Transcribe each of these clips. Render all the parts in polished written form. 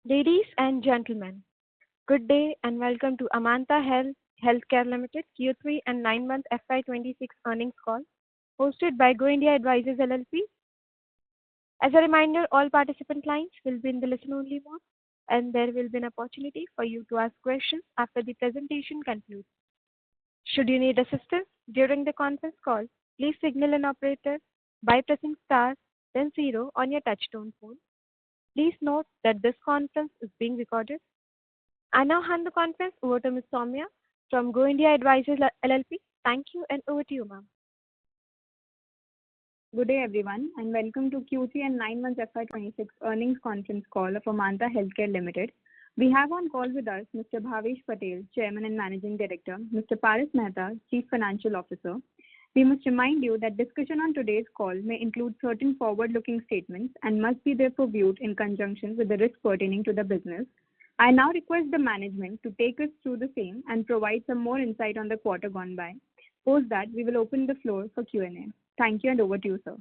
Ladies and gentlemen, good day and welcome to Amanta Healthcare Limited Q3 and 9-month FY2026 earnings call hosted by Go India Advisors LLP. As a reminder, all participant lines will be in the listen-only mode and there will be an opportunity for you to ask questions after the presentation concludes. Should you need assistance during the conference call, please signal an operator by pressing star then 0 on your touchtone phone. Please note that this conference is being recorded. I now hand the conference over to Ms. Soumya from Go India Advisors LLP. Thank you and over to you, ma'am. Good day, everyone, and welcome to Q3 and 9 months FY26 earnings conference call of Amanta Healthcare Limited. We have on call with us Mr. Bhavesh Patel, Chairman and Managing Director, Mr. Paras Mehta, Chief Financial Officer. We must remind you that discussion on today's call may include certain forward-looking statements and must be therefore viewed in conjunction with the risk pertaining to the business. I now request the management to take us through the same and provide some more insight on the quarter gone by. Post that, we will open the floor for Q&A. Thank you and over to you, sir.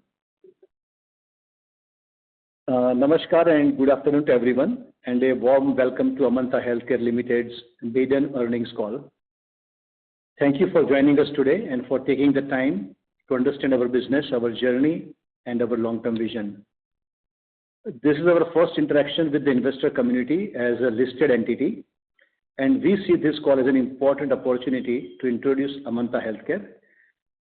Namaskar and good afternoon to everyone and a warm welcome to Amanta Healthcare Limited's maiden earnings call. Thank you for joining us today and for taking the time to understand our business, our journey, and our long-term vision. This is our first interaction with the investor community as a listed entity, and we see this call as an important opportunity to introduce Amanta Healthcare,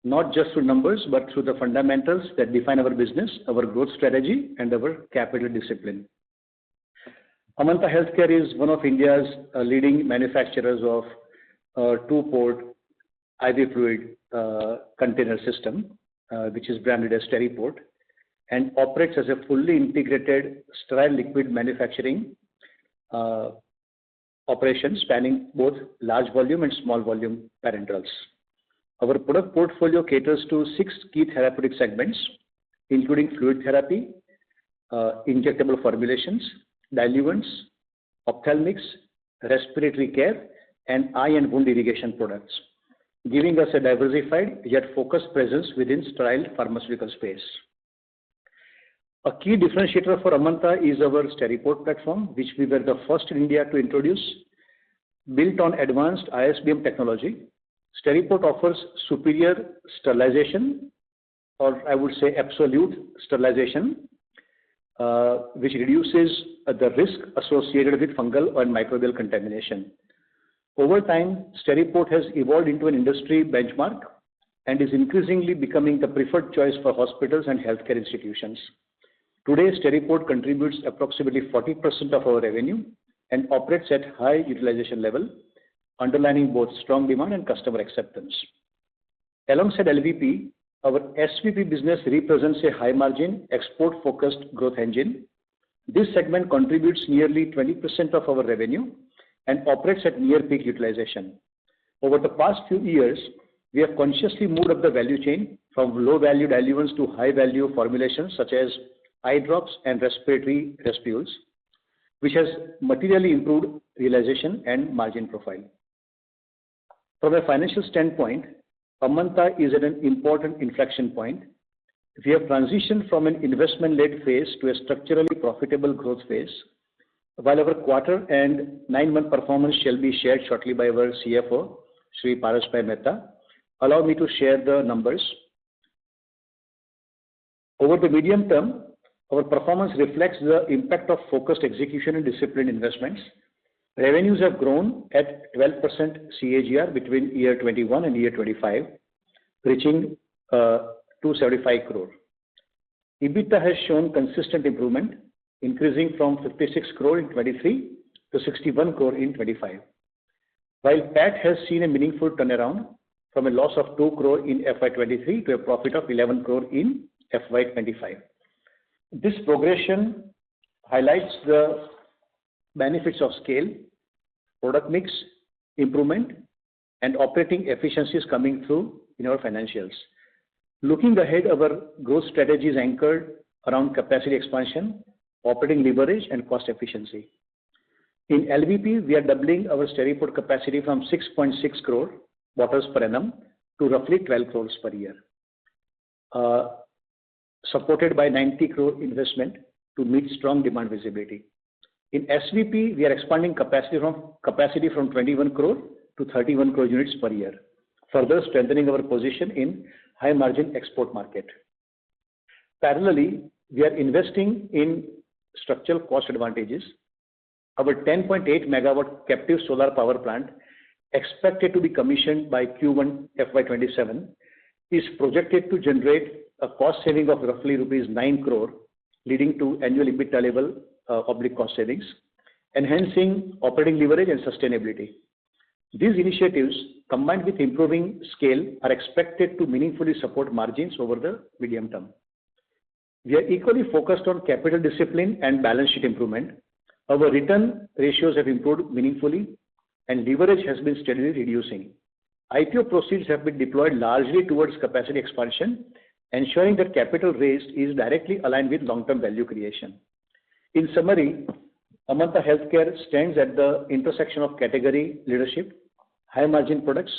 not just through numbers, but through the fundamentals that define our business, our growth strategy, and our capital discipline. Amanta Healthcare is one of India's leading manufacturers of two-port IV fluid container system, which is branded as Steriport, and operates as a fully integrated sterile liquid manufacturing operation spanning both large volume and small volume parenterals. Our product portfolio caters to 6 key therapeutic segments, including fluid therapy, injectable formulations, diluents, ophthalmics, respiratory care, and eye and wound irrigation products, giving us a diversified yet focused presence within sterile pharmaceutical space. A key differentiator for Amanta is our Steriport platform, which we were the first in India to introduce. Built on advanced ISBM technology, Steriport offers superior sterilization, or I would say absolute sterilization, which reduces the risk associated with fungal and microbial contamination. Over time, Steriport has evolved into an industry benchmark and is increasingly becoming the preferred choice for hospitals and healthcare institutions. Today, Steriport contributes approximately 40% of our revenue and operates at high utilization level, underlining both strong demand and customer acceptance. Alongside LVP, our SVP business represents a high-margin, export-focused growth engine. This segment contributes nearly 20% of our revenue and operates at near peak utilization. Over the past few years, we have consciously moved up the value chain from low-value diluents to high-value formulations such as eye drops and respiratory respirules, which has materially improved realization and margin profile. From a financial standpoint, Amanta is at an important inflection point. We have transitioned from an investment-led phase to a structurally profitable growth phase. While our quarter and 9-month performance shall be shared shortly by our CFO, Shri Paras Mehta, allow me to share the numbers. Over the medium term, our performance reflects the impact of focused execution and disciplined investments. Revenues have grown at 12% CAGR between year 21 and year 25, reaching 275 crore. EBITDA has shown consistent improvement, increasing from 56 crore in 23 to 61 crore in 25. While PAT has seen a meaningful turnaround from a loss of 2 crore in FY23 to a profit of 11 crore in FY25. This progression highlights the benefits of scale, product mix improvement, and operating efficiencies coming through in our financials. Looking ahead, our growth strategy is anchored around capacity expansion, operating leverage, and cost efficiency. In LVP, we are doubling our Steriport capacity from 6.6 crore bottles per annum to roughly 12 crores per year, supported by 90 crore investment to meet strong demand visibility. In SVP, we are expanding capacity from 21 crore to 31 crore units per year, further strengthening our position in high margin export market. Parallelly, we are investing in structural cost advantages. Our 10.8 megawatt captive solar power plant, expected to be commissioned by Q1 FY27, is projected to generate a cost saving of roughly rupees 9 crore, leading to annual EBITDA level cost savings, enhancing operating leverage and sustainability. These initiatives, combined with improving scale, are expected to meaningfully support margins over the medium term. We are equally focused on capital discipline and balance sheet improvement. Our return ratios have improved meaningfully and leverage has been steadily reducing. IPO proceeds have been deployed largely towards capacity expansion, ensuring that capital raised is directly aligned with long-term value creation. In summary, Amanta Healthcare stands at the intersection of category leadership, high margin products,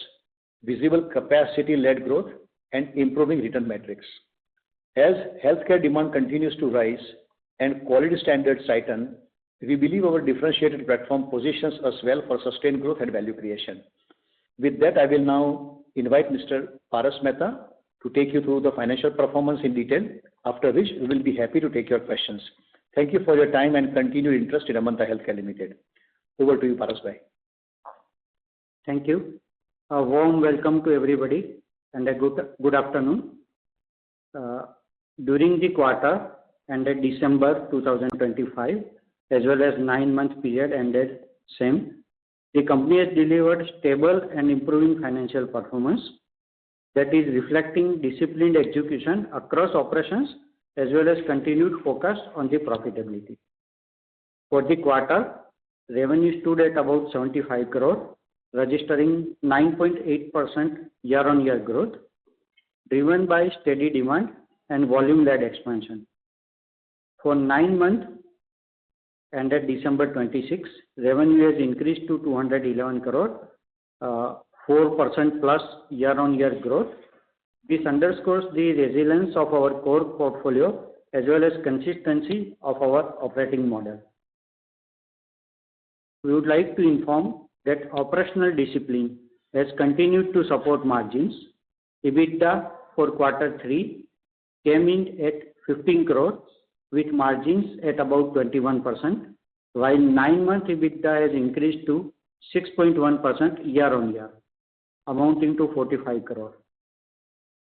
visible capacity-led growth, and improving return metrics. As healthcare demand continues to rise and quality standards tighten, we believe our differentiated platform positions us well for sustained growth and value creation. With that, I will now invite Mr. Paras Mehta to take you through the financial performance in detail, after which we will be happy to take your questions. Thank you for your time and continued interest in Amanta Healthcare Limited. Over to you, Paras Bhai. Thank you. A warm welcome to everybody and a good afternoon. During the quarter ended December 2025, as well as 9-month period ended same, the company has delivered stable and improving financial performance that is reflecting disciplined execution across operations as well as continued focus on the profitability. For the quarter, revenue stood at about 75 crore, registering 9.8% year-on-year growth, driven by steady demand and volume-led expansion. For 9 months ended December 26, revenue has increased to 211 crore, 4% plus year-on-year growth. This underscores the resilience of our core portfolio as well as consistency of our operating model. We would like to inform that operational discipline has continued to support margins. EBITDA for quarter 3 came in at 15 crore with margins at about 21%, while 9-month EBITDA has increased to 6.1% year-on-year, amounting to 45 crore.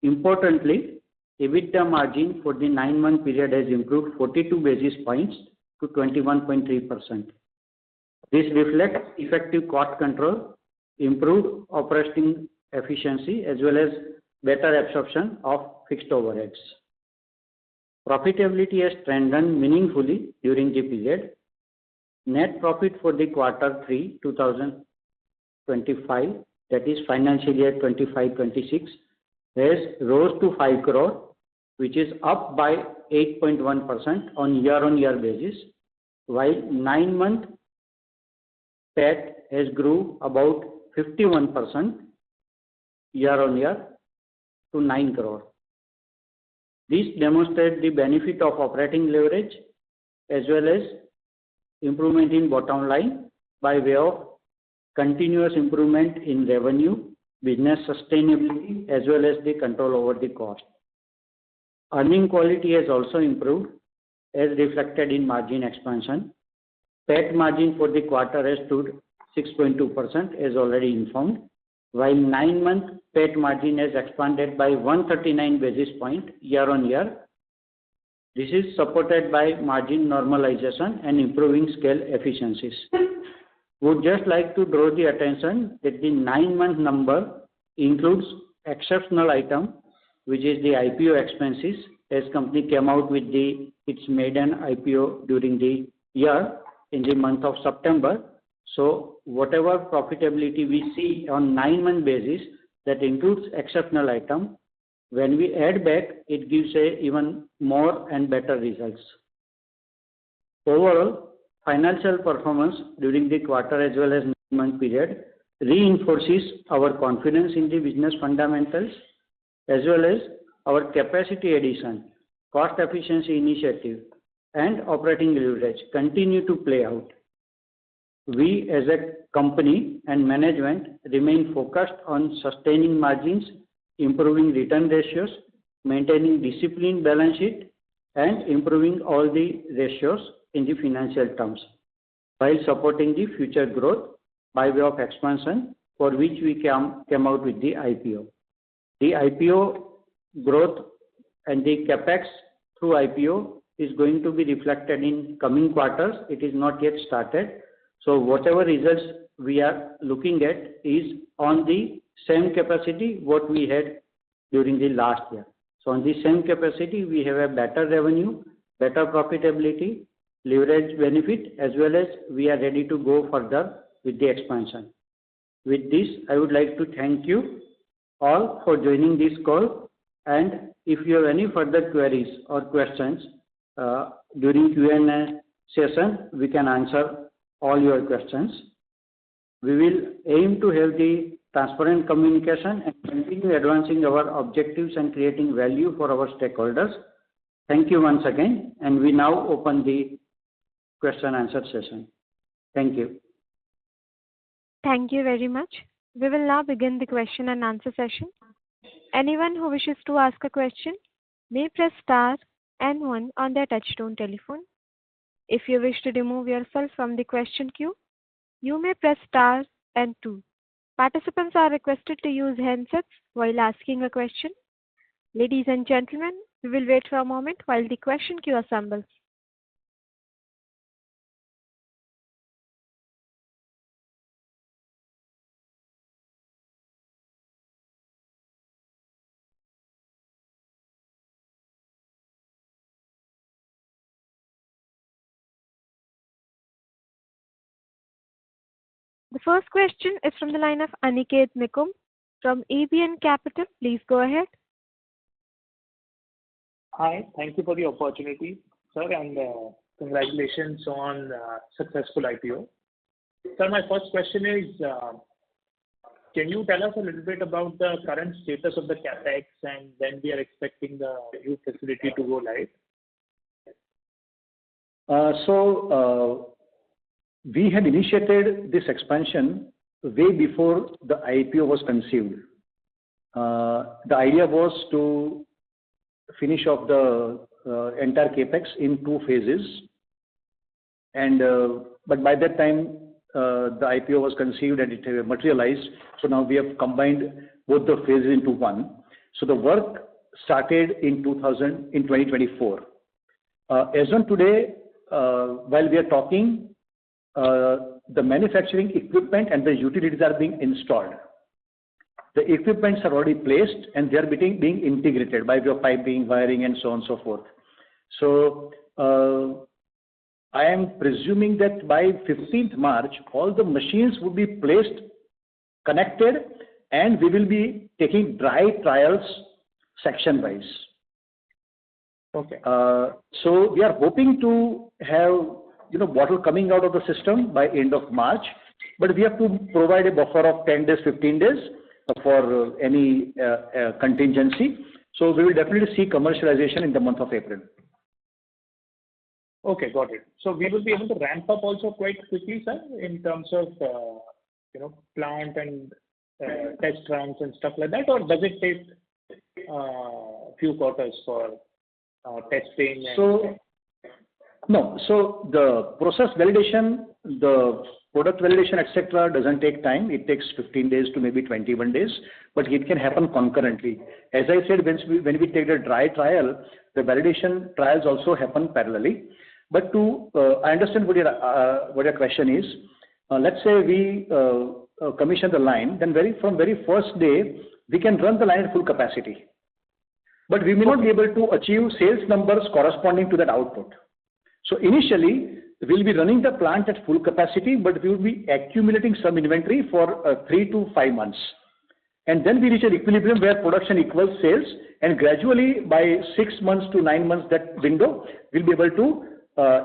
Importantly, EBITDA margin for the 9-month period has improved 42 basis points to 21.3%. This reflects effective cost control, improved operating efficiency, as well as better absorption of fixed overheads. Profitability has strengthened meaningfully during the period. Net profit for the quarter 3 2025, that is financial year 25-26, has rose to 5 crore, which is up by 8.1% on year-on-year basis, while 9-month PAT has grew about 51% year-on-year to 9 crore. This demonstrates the benefit of operating leverage as well as improvement in bottom line by way of continuous improvement in revenue, business sustainability, as well as the control over the cost. Earning quality has also improved as reflected in margin expansion. PAT margin for the quarter has stood 6.2% as already informed, while 9-month PAT margin has expanded by 139 basis points year-on-year. This is supported by margin normalization and improving scale efficiencies. Would just like to draw the attention that the 9-month number includes exceptional item, which is the IPO expenses, as company came out with its maiden IPO during the year in the month of September. So whatever profitability we see on 9-month basis, that includes exceptional item. When we add back, it gives a even more and better results. Overall, financial performance during the quarter as well as 9-month period reinforces our confidence in the business fundamentals as well as our capacity addition, cost efficiency initiative, and operating leverage continue to play out. We as a company and management remain focused on sustaining margins, improving return ratios, maintaining disciplined balance sheet, and improving all the ratios in the financial terms, while supporting the future growth by way of expansion, for which we came out with the IPO. The IPO growth and the CapEx through IPO is going to be reflected in coming quarters. It is not yet started. So whatever results we are looking at is on the same capacity what we had during the last year. So on the same capacity, we have a better revenue, better profitability, leverage benefit, as well as we are ready to go further with the expansion. With this, I would like to thank you all for joining this call, and if you have any further queries or questions during Q&A session, we can answer all your questions. We will aim to have the transparent communication and continue advancing our objectives and creating value for our stakeholders. Thank you once again, and we now open the question answer session. Thank you. Thank you very much. We will now begin the question and answer session. Anyone who wishes to ask a question may press star and 1 on their touchtone telephone. If you wish to remove yourself from the question queue, you may press star and 2. Participants are requested to use handsets while asking a question. Ladies and gentlemen, we will wait for a moment while the question queue assembles. The first question is from the line of Aniket Nikum from ABN Capital. Please go ahead. Hi, thank you for the opportunity, sir, and congratulations on successful IPO. Sir, my first question is, can you tell us a little bit about the current status of the CapEx and when we are expecting the new facility to go live? We had initiated this expansion way before the IPO was conceived. The idea was to finish off the entire capex in 2 phases, and but by that time the IPO was conceived and it materialized. So now we have combined both the phases into one. So the work started in 2024. As on today, while we are talking, the manufacturing equipment and the utilities are being installed. The equipments are already placed and they are being integrated by way of piping, wiring, and so on and so forth. So I am presuming that by 15th March, all the machines will be placed, connected, and we will be taking dry trials section wise. Okay. So we are hoping to have bottle coming out of the system by end of March, but we have to provide a buffer of 10 days, 15 days for any contingency. So we will definitely see commercialization in the month of April. Okay, got it. So we will be able to ramp up also quite quickly, sir, in terms of plant and test runs and stuff like that, or does it take few quarters for testing? No. So the process validation, the product validation, etc., doesn't take time. It takes 15 days to maybe 21 days, but it can happen concurrently. As I said, when we take the dry trial, the validation trials also happen parallelly. But I understand what your question is. Let's say we commission the line, then from very first day, we can run the line at full capacity. But we may not be able to achieve sales numbers corresponding to that output. So initially, we'll be running the plant at full capacity, but we will be accumulating some inventory for 3 to 5 months. And then we reach an equilibrium where production equals sales, and gradually by 6 months to 9 months, that window, we'll be able to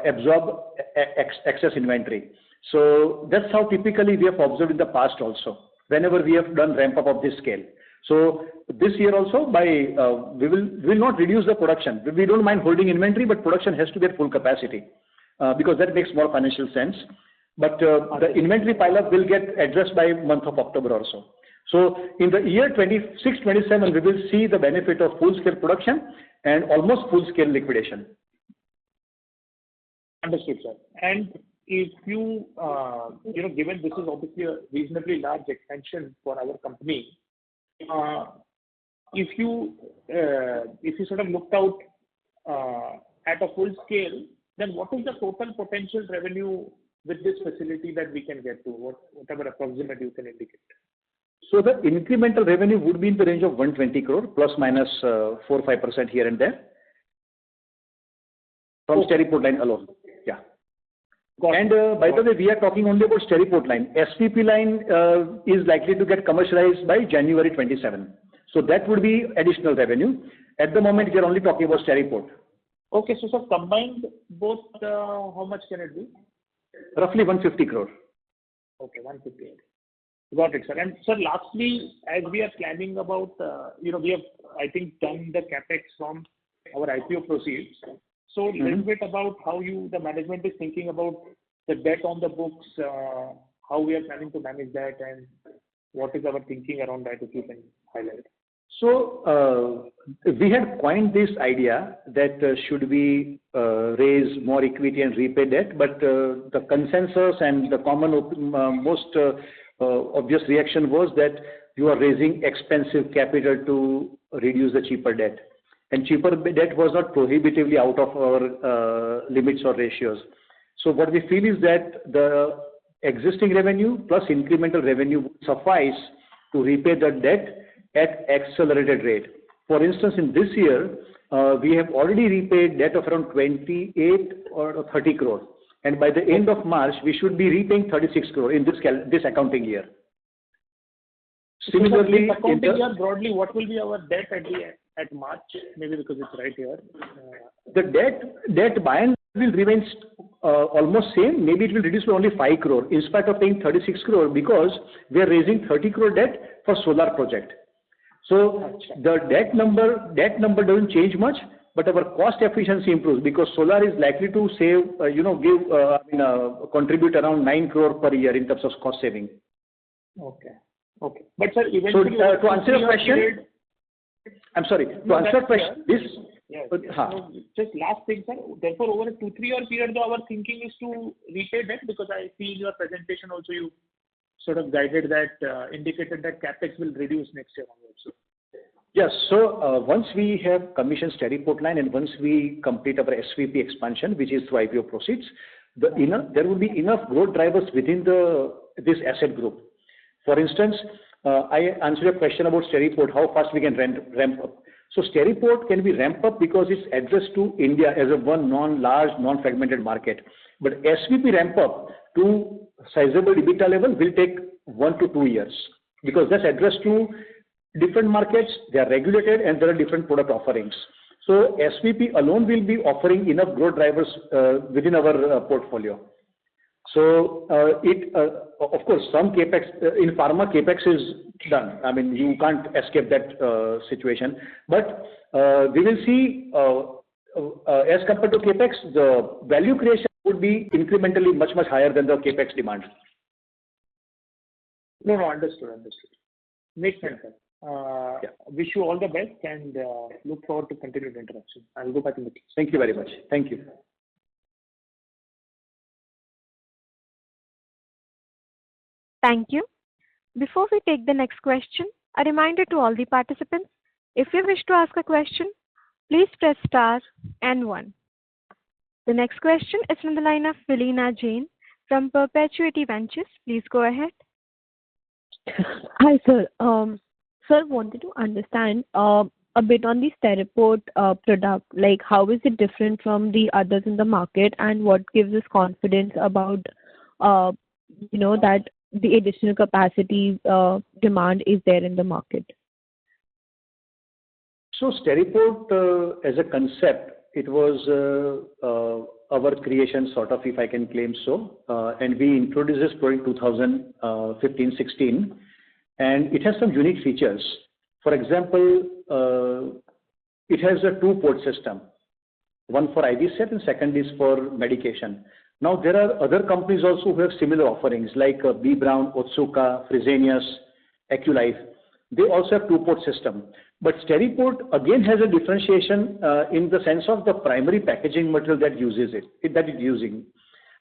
absorb excess inventory. So that's how typically we have observed in the past also, whenever we have done ramp up of this scale. So this year also, we will not reduce the production. We don't mind holding inventory, but production has to be at full capacity because that makes more financial sense. But the inventory pile-up will get addressed by month of October also. So in the year 26-27, we will see the benefit of full-scale production and almost full-scale liquidation. Understood, sir. And if you, given this is obviously a reasonably large expansion for our company, if you sort of looked out at a full scale, then what is the total potential revenue with this facility that we can get to, whatever approximate you can indicate? So the incremental revenue would be in the range of 120 crore, plus minus 4-5% here and there, from steady port line alone. Yeah. And by the way, we are talking only about steady port line. SVP line is likely to get commercialized by January 27. So that would be additional revenue. At the moment, we are only talking about steady port. Okay, so sir, combined both, how much can it be? Roughly 150 crore. Okay, 150. Got it, sir. And sir, lastly, as we are planning about, we have, I think, done the capex from our IPO proceeds. So a little bit about how the management is thinking about the debt on the books, how we are planning to manage that, and what is our thinking around that, if you can highlight. So we had coined this idea that should we raise more equity and repay debt, but the consensus and the most obvious reaction was that you are raising expensive capital to reduce the cheaper debt. And cheaper debt was not prohibitively out of our limits or ratios. So what we feel is that the existing revenue plus incremental revenue would suffice to repay the debt at accelerated rate. For instance, in this year, we have already repaid debt of around 28 or 30 crore. And by the end of March, we should be repaying 36 crore in this accounting year. Similarly, so accounting year, broadly, what will be our debt at March? Maybe because it's right here. The debt by and will remain almost same. Maybe it will reduce to only 5 crore in spite of paying 36 crore because we are raising 30 crore debt for solar project. So the debt number doesn't change much, but our cost efficiency improves because solar is likely to save, contribute around 9 crore per year in terms of cost saving. Okay. But sir, eventually, so to answer your question, I'm sorry. To answer your question, just last thing, sir. Therefore, over a 2-3 year period, our thinking is to repay debt, because I see in your presentation also you sort of guided that, indicated that capex will reduce next year onwards. Yes. So once we have commissioned steady port line and once we complete our SVP expansion, which is through IPO proceeds, there will be enough growth drivers within this asset group. For instance, I answered a question about steady port, how fast we can ramp up. So steady port can be ramped up because it's addressed to India as a large, non-fragmented market. But SVP ramp up to sizable EBITDA level will take 1 to 2 years because that's addressed to different markets, they are regulated, and there are different product offerings. So SVP alone will be offering enough growth drivers within our portfolio. So of course, some capex in pharma capex is done. I mean, you can't escape that situation. But we will see as compared to capex, the value creation would be incrementally much higher than the capex demand. No, understood. Makes sense, sir. Wish you all the best and look forward to continued interaction. I'll go back in the queue. Thank you very much. Thank you. Thank you. Before we take the next question, a reminder to all the participants, if you wish to ask a question, please press star and 1. The next question is from the line of Felina Jain from Perpetuity Ventures. Please go ahead. Hi, sir. Sir, wanted to understand a bit on the Steriport product, like how is it different from the others in the market, and what gives us confidence about, that the additional capacity demand is there in the market? So Steriport as a concept, it was our creation sort of, if I can claim so, and we introduced this product in 2015-16, and it has some unique features. For example, it has a two-port system, one for IV set and second is for medication. Now, there are other companies also who have similar offerings like B. Brown, Otsuka, Fresenius, Aculife. They also have two-port system. But SteriPort again has a differentiation in the sense of the primary packaging material that uses that it's using.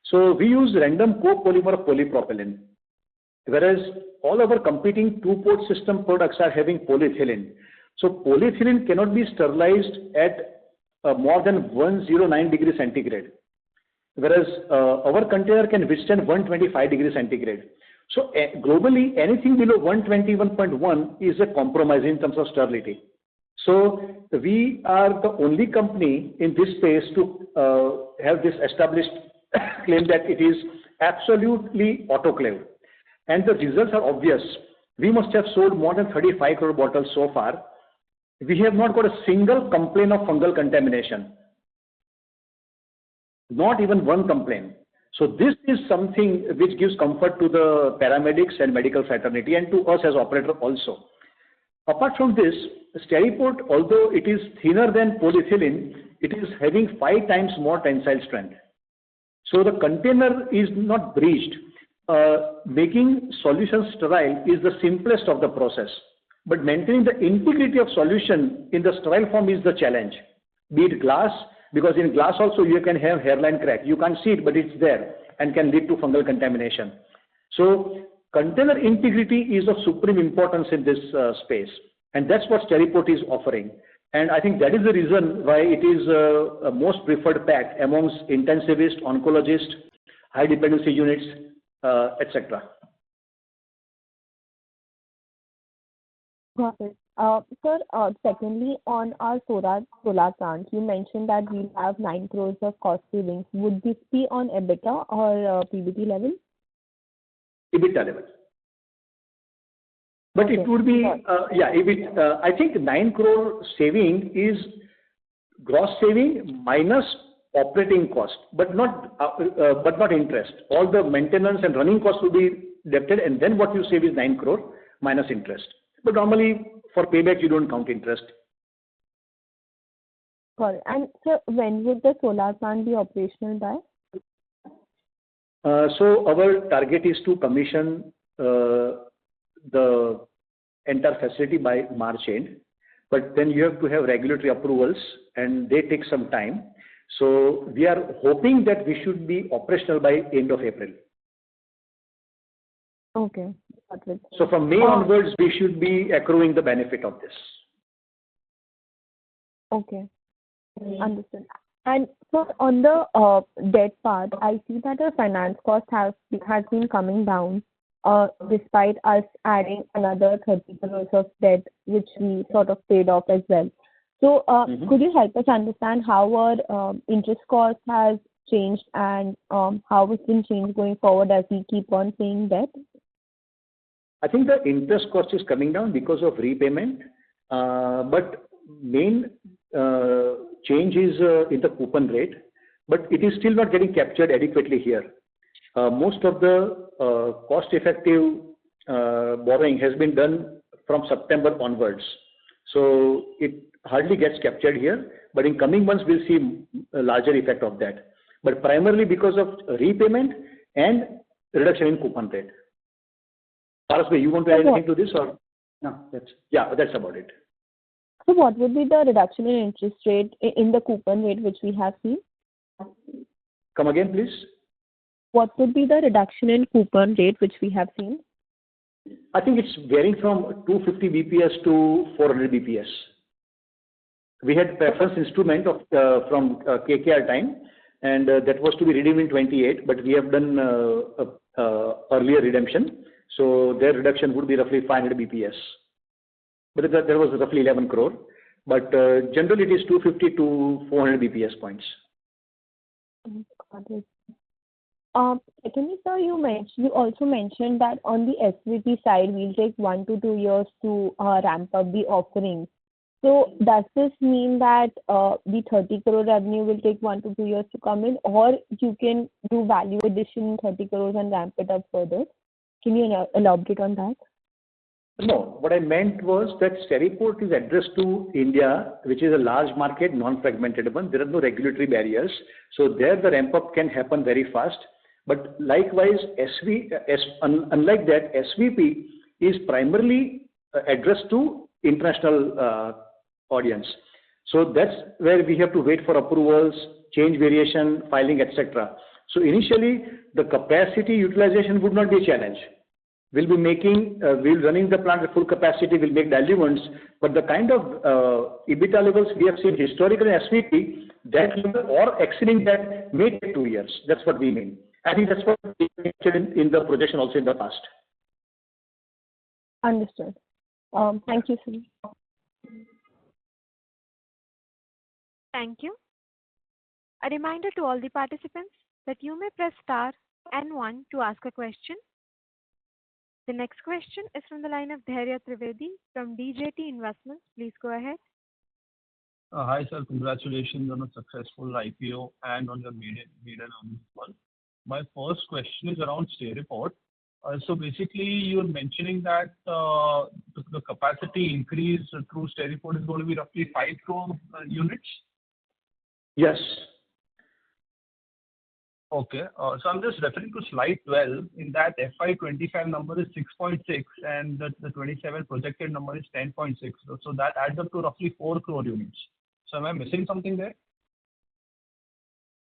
So we use random copolymer polypropylene, whereas all our competing two-port system products are having polyethylene. So polyethylene cannot be sterilized at more than 109 degrees centigrade, whereas our container can withstand 125 degrees centigrade. So globally, anything below 121.1 is a compromise in terms of sterility. So we are the only company in this space to have this established claim that it is absolutely autoclave. And the results are obvious. We must have sold more than 35 crore bottles so far. We have not got a single complaint of fungal contamination. Not even one complaint. So this is something which gives comfort to the paramedics and medical fraternity and to us as operator also. Apart from this, SteriPort, although it is thinner than polyethylene, it is having 5 times more tensile strength. So the container is not breached. Making solution sterile is the simplest of the process, but maintaining the integrity of solution in the sterile form is the challenge. Be it glass, because in glass also you can have hairline crack. You can't see it, but it's there and can lead to fungal contamination. So container integrity is of supreme importance in this space, and that's what SteriPort is offering. And I think that is the reason why it is a most preferred pack amongst intensivists, oncologists, high dependency units, etc. Got it. Sir, secondly, on our solar plant, you mentioned that we'll have 9 crores of cost savings. Would this be on EBITDA or PBT level? EBITDA level. But Okay. it would be, I think 9 crore saving is gross saving minus operating cost, but not interest. All the maintenance and running costs will be debited, and then what you save is 9 crore minus interest. But normally for payback you don't count interest. Got it. And sir, when would the solar plant be operational by? So our target is to commission the entire facility by March end, but then you have to have regulatory approvals and they take some time. So we are hoping that we should be operational by end of April. Okay. Got it. So from May onwards, we should be accruing the benefit of this. Okay. Understood. And so on the debt part, I see that our finance cost has been coming down despite us adding another 30 crores of debt, which we sort of paid off as well. So could you help us understand how our interest cost has changed and how it's been changed going forward as we keep on paying debt? I think the interest cost is coming down because of repayment, but main change is in the coupon rate, but it is still not getting captured adequately here. Most of the cost-effective borrowing has been done from September onwards, so it hardly gets captured here, but in coming months we'll see a larger effect of that, but primarily because of repayment and reduction in coupon rate. Paras, you want to add anything to this or? No, That's about it. So what would be the reduction in interest rate in the coupon rate which we have seen? Come again, please. What would be the reduction in coupon rate which we have seen? I think it's varying from 250 BPS to 400 BPS. We had preference instrument of from KKR time, and that was to be redeemed in 28, but we have done earlier redemption. So their reduction would be roughly 500 BPS. But there was roughly 11 crore. But generally it is 250 to 400 BPS points. Got it. Secondly, sir, you also mentioned that on the SVP side, we'll take 1 to 2 years to ramp up the offerings. So does this mean that the 30 crore revenue will take 1 to 2 years to come in, or you can do value addition in 30 crores and ramp it up further? Can you elaborate on that? No, what I meant was that Steriport is addressed to India, which is a large market, non-fragmented one. There are no regulatory barriers. So there the ramp up can happen very fast. But likewise, unlike that, SVP is primarily addressed to international audience. So that's where we have to wait for approvals, change variation, filing, etc. So initially, the capacity utilization would not be a challenge. We'll be running the plant at full capacity, we'll make diluents, but the kind of EBITDA levels we have seen historically in SVP, that level or exceeding that may take 2 years. That's what we mean. I think that's what we mentioned in the projection also in the past. Understood. Thank you, sir. Thank you. A reminder to all the participants that you may press star and 1 to ask a question. The next question is from the line of Dhairya Trivedi from DJT Investments. Please go ahead. Hi, sir. Congratulations on a successful IPO and on your maiden earnings call. My first question is around Steriport. So basically, you're mentioning that the capacity increase through Steriport is going to be roughly 5 crore units? Yes. Okay. So I'm just referring to slide 12. In that, FY25 number is 6.6 and the 27 projected number is 10.6. So that adds up to roughly 4 crore units. So am I missing something there?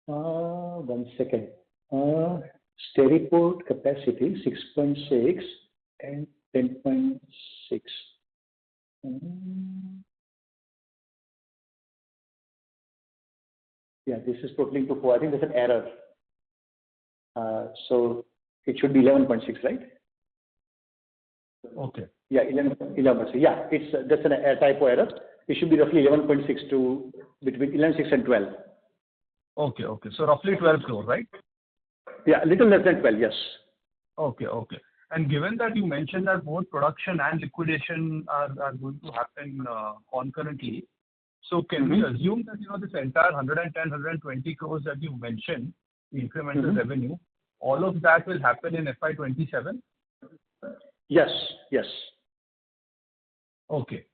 1 second. Steriport capacity 6.6 and 10.6. Yeah, this is totaling to 4. I think there's an error. So it should be 11.6, right? Okay. Yeah, 11.6. Yeah, that's a typo error. It should be roughly 11.6 to between 11.6 and 12. Okay. So roughly 12 crore, right? Yeah, a little less than 12, yes. Okay. And given that you mentioned that both production and liquidation are going to happen concurrently, so can we assume that this entire 110, 120 crores that you mentioned, the incremental revenue, all of that will happen in FY27? Yes. Okay,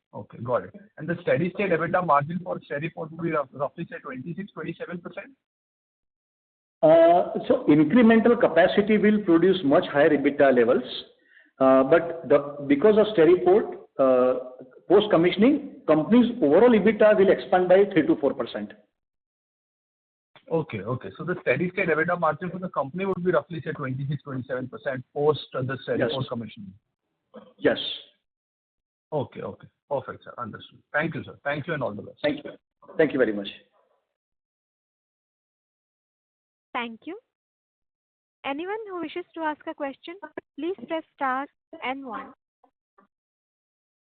got it. And the steady state EBITDA margin for Steriport will be roughly say 26-27%? So incremental capacity will produce much higher EBITDA levels, but because of Steriport, post-commissioning, company's overall EBITDA will expand by 3 to 4%. Okay. So the steady state EBITDA margin for the company would be roughly say 26-27% post the Steriport commissioning. Yes. Okay. Perfect, sir. Understood. Thank you, sir. Thank you and all the best. Thank you very much. Thank you. Anyone who wishes to ask a question, please press star and 1.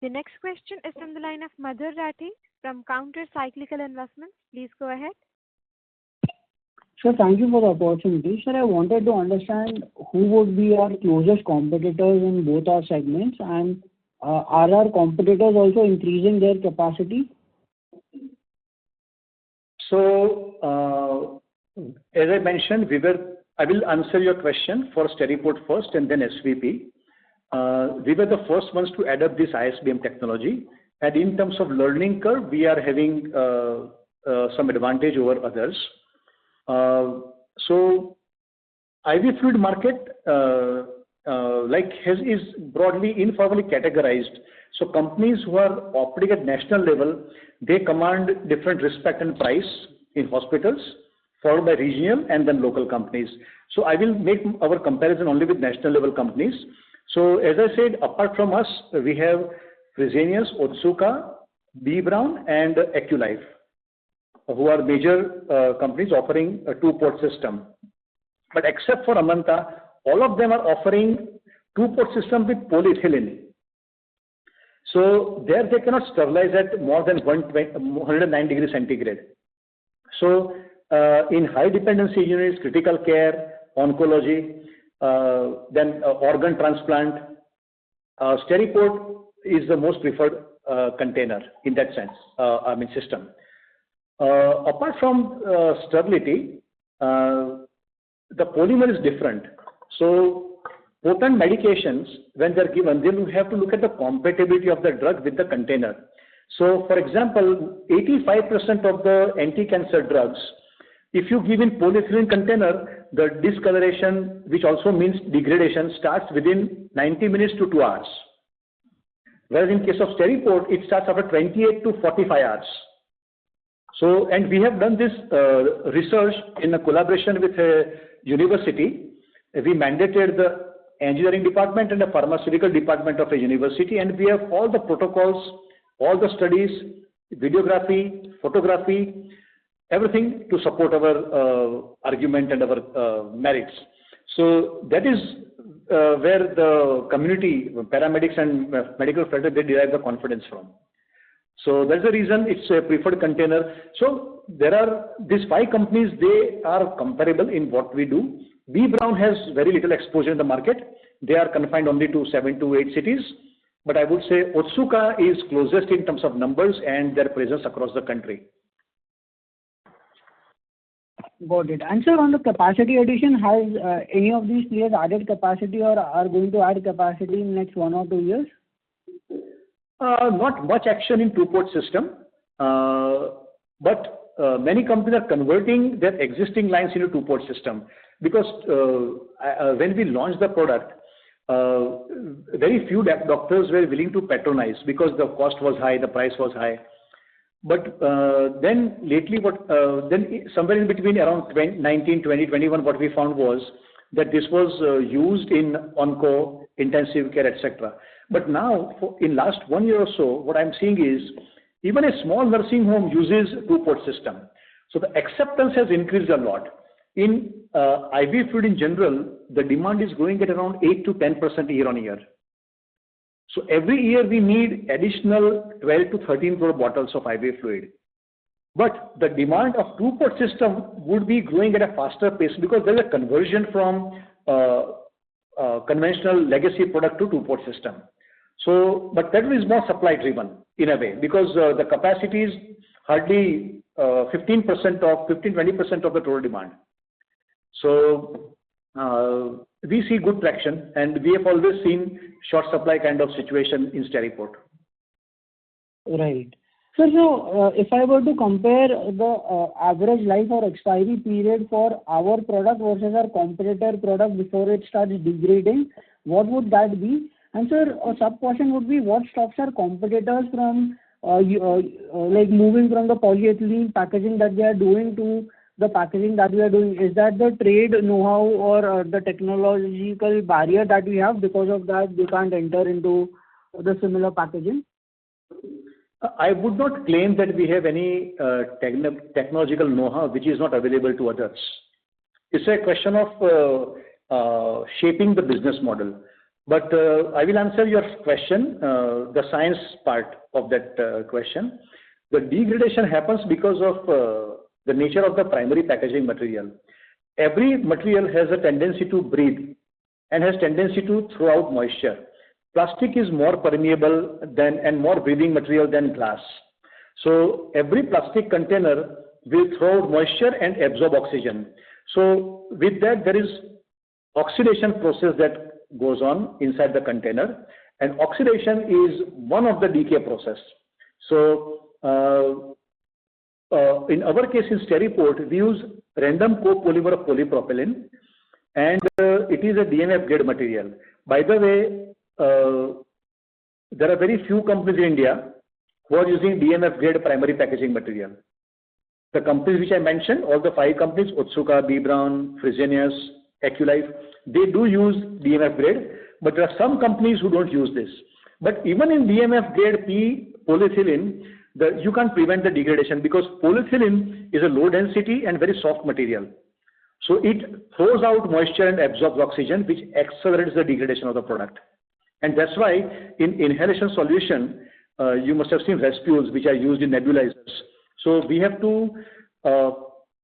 The next question is from the line of Madhur Rathi from Counter Cyclical Investments. Please go ahead. Sir, thank you for the opportunity. Sir, I wanted to understand who would be our closest competitors in both our segments, and are our competitors also increasing their capacity? So, as I mentioned, I will answer your question for Steriport first and then SVP. We were the first ones to adopt this ISBM technology, and in terms of learning curve, we are having some advantage over others. So IV fluid market is broadly informally categorized. So companies who are operating at national level, they command different respect and price in hospitals, followed by regional and then local companies. So I will make our comparison only with national level companies. So as I said, apart from us, we have Fresenius, Otsuka, B. Brown and Aculife, who are major companies offering a 2-port system. But except for Amanta, all of them are offering 2-port system with polyethylene. So there they cannot sterilize at more than 109 degrees centigrade. So in high dependency units, critical care, oncology, then organ transplant, Steriport is the most preferred container in that sense, system. Apart from sterility, the polymer is different. So potent medications, when they're given, then you have to look at the compatibility of the drug with the container. So, for example, 85% of the anti-cancer drugs, if you give in polyethylene container, the discoloration, which also means degradation, starts within 90 minutes to 2 hours. Whereas in case of Steriport, it starts after 28 to 45 hours. So, and we have done this research in a collaboration with a university. We mandated the engineering department and the pharmaceutical department of a university, and we have all the protocols, all the studies, videography, photography, everything to support our argument and our merits. So that is where the community, paramedics and medical fraternity, they derive the confidence from. So that's the reason it's a preferred container. So there are these 5 companies, they are comparable in what we do. B. Brown has very little exposure in the market. They are confined only to 7 to 8 cities. But I would say Otsuka is closest in terms of numbers and their presence across the country. Got it. And sir, on the capacity addition, has any of these players added capacity or are going to add capacity in the next 1 or 2 years? Not much action in two-port system, but many companies are converting their existing lines into two-port system, because when we launched the product, very few doctors were willing to patronize because the cost was high, the price was high. But then lately, then somewhere in between around 2019, 2021, what we found was that this was used in onco, intensive care, etc. But now, in last 1 year or so, what I'm seeing is even a small nursing home uses two-port system. So the acceptance has increased a lot. In IV fluid in general, the demand is growing at around 8 to 10% year on year. So every year we need additional 12 to 13 crore bottles of IV fluid. But the demand of two-port system would be growing at a faster pace because there is a conversion from conventional legacy product to two-port system. So, but that is more supply driven in a way, because the capacity is hardly 15% of 15-20% of the total demand. So we see good traction, and we have always seen short supply kind of situation in Steriport. Right. So if I were to compare the average life or expiry period for our product versus our competitor product before it starts degrading, what would that be? And sir, a sub-question would be, what stops our competitors from like moving from the polyethylene packaging that they are doing to the packaging that we are doing? Is that the trade know-how or the technological barrier that we have? Because of that, they can't enter into the similar packaging? I would not claim that we have any technological know-how which is not available to others. It's a question of shaping the business model. But I will answer your question, the science part of that question. The degradation happens because of the nature of the primary packaging material. Every material has a tendency to breathe and has tendency to throw out moisture. Plastic is more permeable than and more breathing material than glass. So every plastic container will throw out moisture and absorb oxygen. So with that, there is oxidation process that goes on inside the container, and oxidation is one of the decay process. So in our case in Steriport, we use random copolymer of polypropylene, and it is a DMF grade material. By the way, there are very few companies in India who are using DMF grade primary packaging material. The companies which I mentioned, all the 5 companies, Otsuka, B. Brown, Fresenius, Aculife, they do use DMF grade, but there are some companies who don't use this. But even in DMF grade polyethylene, you can't prevent the degradation because polyethylene is a low density and very soft material. So it throws out moisture and absorbs oxygen, which accelerates the degradation of the product. And that's why in inhalation solution, you must have seen respules which are used in nebulizers. So we have to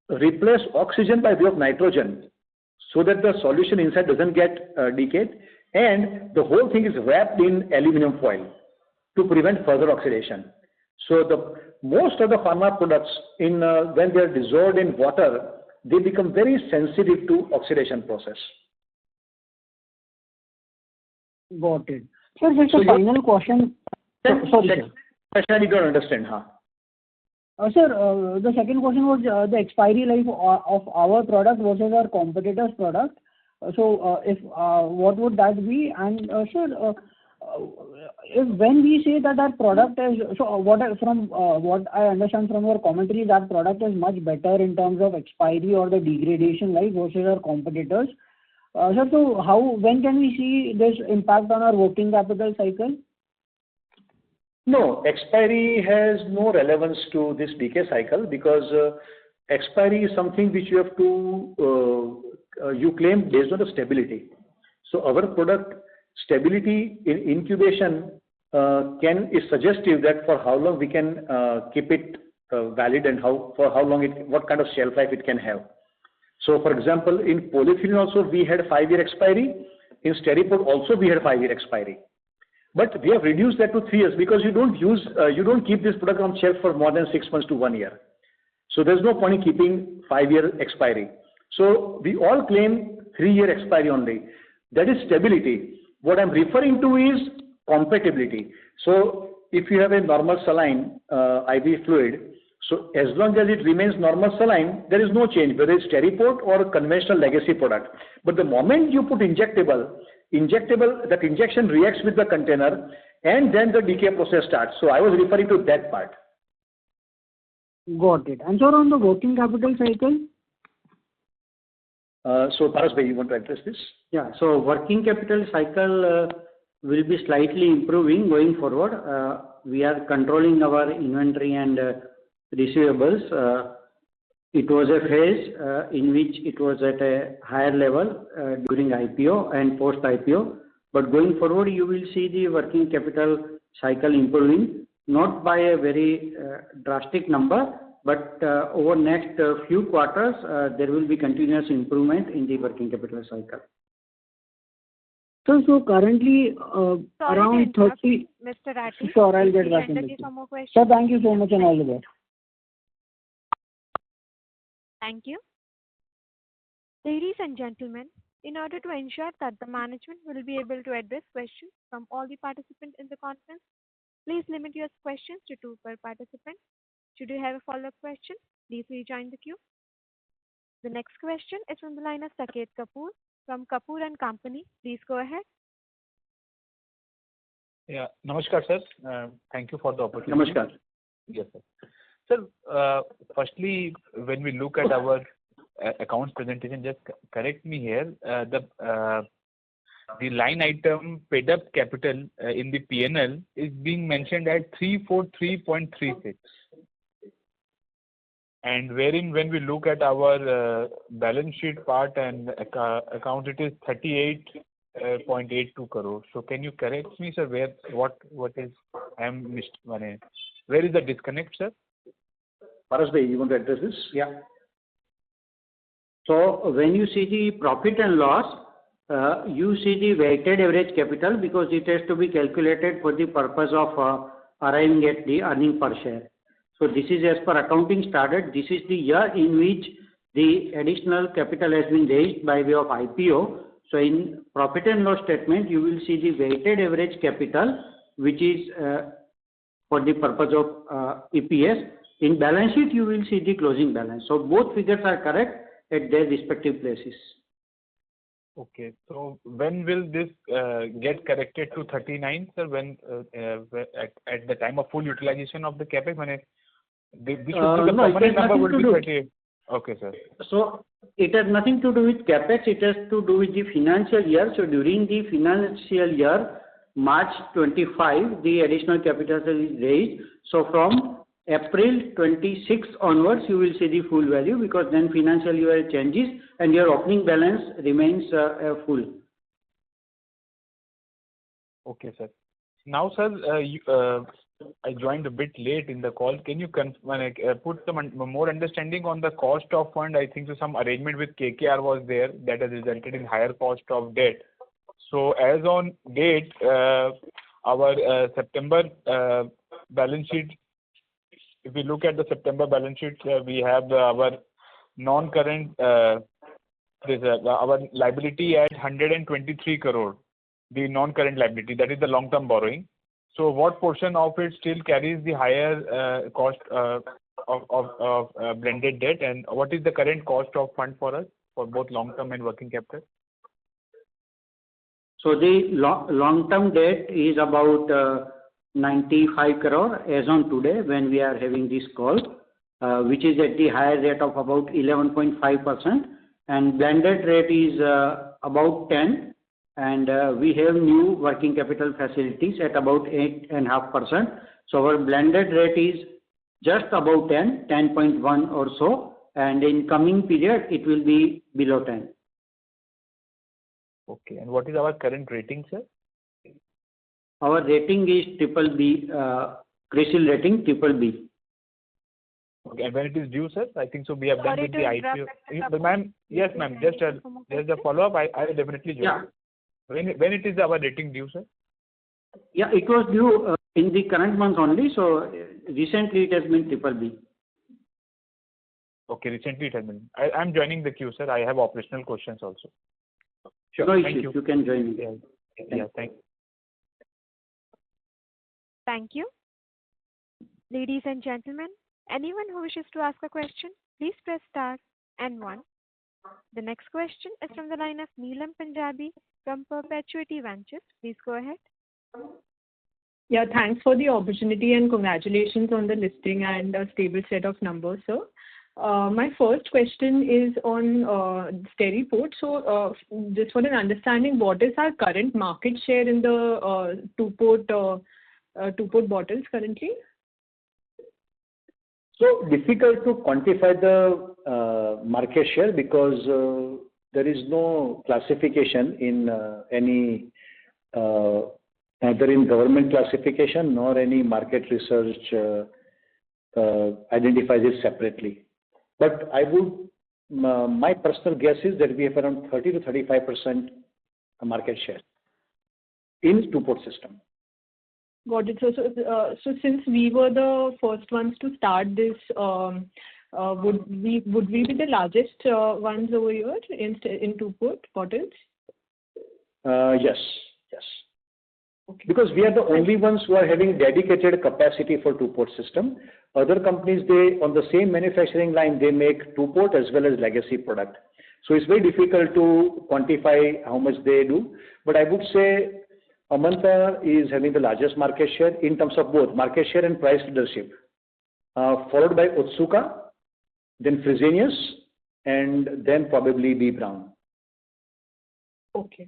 replace oxygen by way of nitrogen so that the solution inside doesn't get decayed, and the whole thing is wrapped in aluminum foil to prevent further oxidation. So most of the pharma products, when they are dissolved in water, they become very sensitive to oxidation process. Got it. Sir, just a final question. Sorry, sir. Question I don't understand, huh? Sir, the second question was the expiry life of our product versus our competitor's product. If what would that be? And sir, if when we say that our product is what I understand from your commentary, that product is much better in terms of expiry or the degradation life versus our competitors. Sir, so when can we see this impact on our working capital cycle? No, expiry has no relevance to this decay cycle because expiry is something which you have to you claim based on the stability. So our product stability in incubation is suggestive that for how long we can keep it valid and for how long what kind of shelf life it can have. So for example, in polyethylene also we had 5-year expiry. In Steripod also we had 5-year expiry. But we have reduced that to 3 years because you don't keep this product on shelf for more than 6 months to 1 year. So there's no point in keeping 5-year expiry. So we all claim 3-year expiry only. That is stability. What I'm referring to is compatibility. So if you have a normal saline IV fluid, so as long as it remains normal saline, there is no change, whether it's Steripod or a conventional legacy product. But the moment you put injectable, that injection reacts with the container and then the decay process starts. So I was referring to that part. Got it. And sir, on the working capital cycle? So Paras bhai, you want to address this? Yeah. So working capital cycle will be slightly improving going forward. We are controlling our inventory and receivables. It was a phase in which it was at a higher level during IPO and post IPO. But going forward, you will see the working capital cycle improving, not by a very drastic number, but over next few quarters, there will be continuous improvement in the working capital cycle. So currently around 30. Mr. Rathi. Sure, I'll get back in the queue. Sir, thank you so much and all the best. Thank you. Ladies and gentlemen, in order to ensure that the management will be able to address questions from all the participants in the conference, please limit your questions to 2 per participant. Should you have a follow-up question, please rejoin the queue. The next question is from the line of Saket Kapoor from Kapoor and Company. Please go ahead. Yeah, namaskar, sir. Thank you for the opportunity. Namaskar. Yes, sir. Sir, firstly, when we look at our accounts presentation, just correct me here, the line item paid up capital in the P&L is being mentioned at 343.36. And wherein when we look at our balance sheet part and account, it is 38.82 crore. So can you correct me, sir, what is where is the disconnect, sir? Paras bhai, you want to address this? Yeah. So when you see the profit and loss, you see the weighted average capital because it has to be calculated for the purpose of arriving at the earning per share. So this is as per accounting standard. This is the year in which the additional capital has been raised by way of IPO. So in profit and loss statement, you will see the weighted average capital, which is for the purpose of EPS. In balance sheet, you will see the closing balance. So both figures are correct at their respective places. Okay. So when will this get corrected to 39, sir? When at the time of full utilization of the capex, this should be the permanent number would be 38. Okay, sir. So it has nothing to do with capex. It has to do with the financial year. So during the financial year, March 25, the additional capital is raised. So from April 26 onwards, you will see the full value because then financial year changes and your opening balance remains full. Okay, sir. Now, sir, I joined a bit late in the call. Can you put some more understanding on the cost of fund? I think some arrangement with KKR was there that has resulted in higher cost of debt. So as on date, our September balance sheet, if we look at the September balance sheet, we have our non-current, our liability at 123 crore. the non-current liability, that is the long-term borrowing. So what portion of it still carries the higher cost of blended debt, and what is the current cost of fund for us for both long-term and working capital? So the long-term debt is about 95 crore as on today when we are having this call, which is at the higher rate of about 11.5%, and blended rate is about 10, and we have new working capital facilities at about 8.5%. So our blended rate is just about 10.1 or so, and in coming period it will be below 10. Okay, and what is our current rating, sir? Our rating is BBB, CRISIL rating BBB. Okay, and when it is due, sir? I think so we have done Sorry with to the interrupt, IPO. Mr. Ma'am, yes, ma'am, just a follow-up. I will definitely join. Yeah. When it is our rating due, sir? Yeah, it was due in the current month only, so recently it has been BBB. Okay, recently it has been. I'm joining the queue, sir. I have operational questions also. Sure, No thank issue. you. You can join me. Yeah, thank you. Thank you. Ladies and gentlemen, anyone who wishes to ask a question, please press star and 1. The next question is from the line of Neelam Punjabi from Perpetuity Ventures. Please go ahead. Yeah, thanks for the opportunity and congratulations on the listing and a stable set of numbers, sir. My first question is on Steriport. So, just for an understanding, what is our current market share in the two-port bottles currently? So difficult to quantify the market share because there is no classification in any neither in government classification nor any market research identifies it separately. But I would, my personal guess is that we have around 30 to 35% market share in two-port system. Got it. So since we were the first ones to start this, would we be the largest ones over here in two-port bottles? Yes. Okay. Because we are the only ones who are having dedicated capacity for two-port system. Other companies, they on the same manufacturing line, they make two-port as well as legacy product. So it's very difficult to quantify how much they do. But I would say Amanta is having the largest market share in terms of both market share and price leadership, followed by Otsuka, then Fresenius, and then probably B. Brown. Okay.